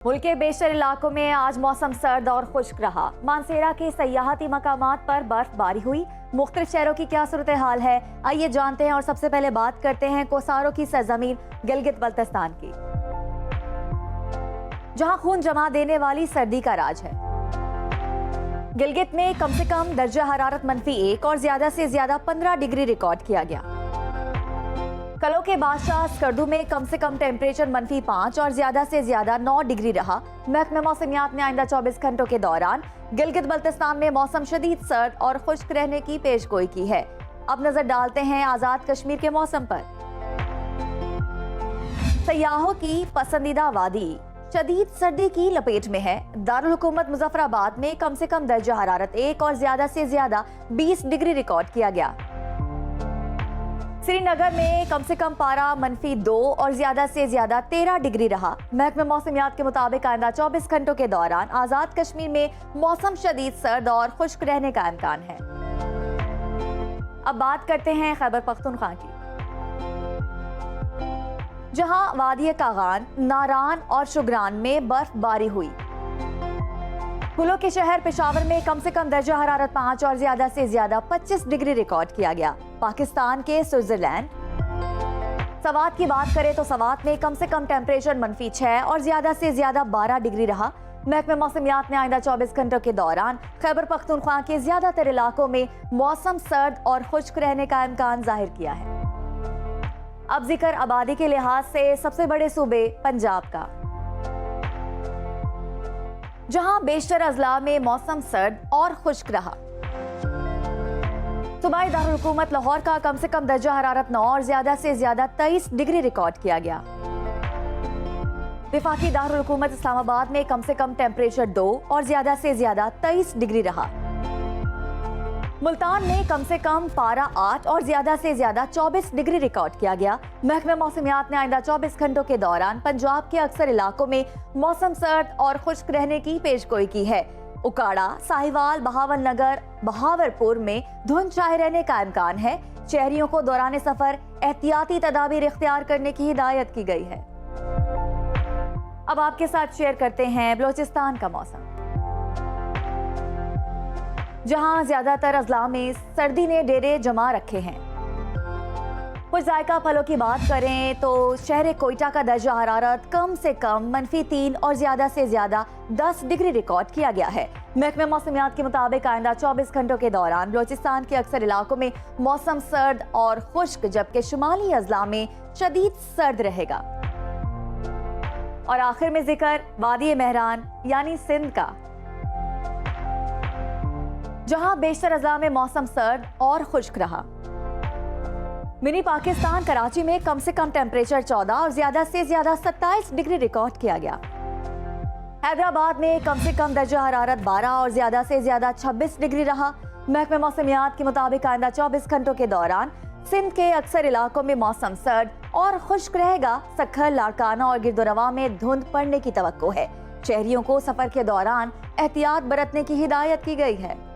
मुल्क के बेशतर इलाकों में आज मौसम सर्द और खुश्क रहा। मानसेरा के सयाहती मकामात पर बर्फबारी हुई। मुख्तलिफ शहरों की क्या सूरत हाल है, आइए जानते हैं। और सबसे पहले बात करते हैं कोसारों की सरजमीन गिलगित बल्तिस्तान की, जहां खून जमा देने वाली सर्दी का राज है। गिलगित में कम से कम दर्जा हरारत -1 और ज्यादा से ज्यादा 15 डिग्री रिकॉर्ड किया गया। कलों के बादशाह स्कर्दू में कम से कम टेम्परेचर -5 और ज्यादा से ज्यादा 9 डिग्री रहा। महकमा मौसमियात ने आइंदा 24 घंटों के दौरान गिलगित बल्तिस्तान में मौसम शदीद सर्द और खुश्क रहने की पेशगोई की है। अब नजर डालते हैं आजाद कश्मीर के मौसम पर। सयाहों की पसंदीदा वादी शदीद सर्दी की लपेट में है। दारुल हुकूमत मुजफ्फराबाद में कम से कम दर्जा हरारत 1 और ज्यादा से ज्यादा 20 डिग्री रिकॉर्ड किया गया। श्रीनगर में कम से कम पारा -2 और ज्यादा से ज्यादा 13 डिग्री रहा। महकमा मौसमियात के मुताबिक आइंदा 24 घंटों के दौरान आजाद कश्मीर में मौसम शदीद सर्द और खुश्क रहने का इम्कान है। अब बात करते हैं खैबर पख्तूनख्वा की, जहां वादी कागान, नारान और शुगरान में बर्फबारी हुई। कुल्लू के शहर पेशावर में कम से कम दर्जा हरारत 5 और ज्यादा से ज्यादा 25 डिग्री रिकॉर्ड किया गया। पाकिस्तान के स्विट्जरलैंड सवात की बात करें तो सवात में कम से कम टेम्परेचर -6 और ज्यादा से ज्यादा 12 डिग्री रहा। महकमा मौसमियात ने आइंदा 24 घंटों के दौरान खैबर पख्तूनख्वा के ज्यादातर इलाकों में मौसम सर्द और खुश्क रहने का इम्कान जाहिर किया है। अब जिक्र आबादी के लिहाज से सबसे बड़े सूबे पंजाब का, जहां बेशतर अजला में मौसम सर्द और खुश्क रहा। सूबाई दारुल हुकूमत लाहौर का कम से कम दर्जा हरारत 9 और ज्यादा से ज्यादा 23 डिग्री रिकॉर्ड किया गया। वफाकी दारुल हुकूमत इस्लामाबाद में कम से कम टेम्परेचर 2 और ज्यादा से ज्यादा 23 डिग्री रहा। मुल्तान में कम से कम पारा 8 और ज्यादा से ज्यादा 24 डिग्री रिकॉर्ड किया गया। महकमा मौसमियात ने आइंदा 24 घंटों के दौरान पंजाब के अक्सर इलाकों में मौसम सर्द और खुश्क रहने की पेशगोई की है। उकाड़ा, साहिवाल, बहावल नगर, बहावरपुर में धुंध छाए रहने का इम्कान है। शहरियों को दौरान सफर एहतियाती तदाबीर इख्तियार करने की हिदायत की गई है। अब आपके साथ शेयर करते हैं बलोचिस्तान का मौसम, जहां ज्यादातर अजला में सर्दी ने डेरे जमा रखे हैं। कुछ जायका फलों की बात करें तो शहर कोयटा का दर्जा हरारत कम से कम -3 और ज्यादा से ज्यादा 10 डिग्री रिकॉर्ड किया गया है। महकमा मौसमियात के मुताबिक आइंदा 24 घंटों के दौरान बलोचिस्तान के अक्सर इलाकों में मौसम सर्द और खुश्क, जबकि शुमाली अजला में शदीद सर्द रहेगा। और आखिर में जिक्र वादी मेहरान यानी सिंध का, जहां बेशतर अजला में मौसम सर्द और खुश्क रहा। मिनी पाकिस्तान कराची में कम से कम टेम्परेचर 14 और ज्यादा से ज्यादा 27 डिग्री रिकॉर्ड किया गया। हैदराबाद में कम से कम दर्जा हरारत 12 और ज्यादा से ज्यादा 26 डिग्री रहा। महकमा मौसमियात के मुताबिक आइंदा 24 घंटों के दौरान सिंध के अक्सर इलाकों में मौसम सर्द और खुश्क रहेगा। सक्खर, लाड़काना और गिरदोनवा में धुंध पड़ने की तवक्को है। शहरियों को सफर के दौरान एहतियात बरतने की हिदायत की गई है।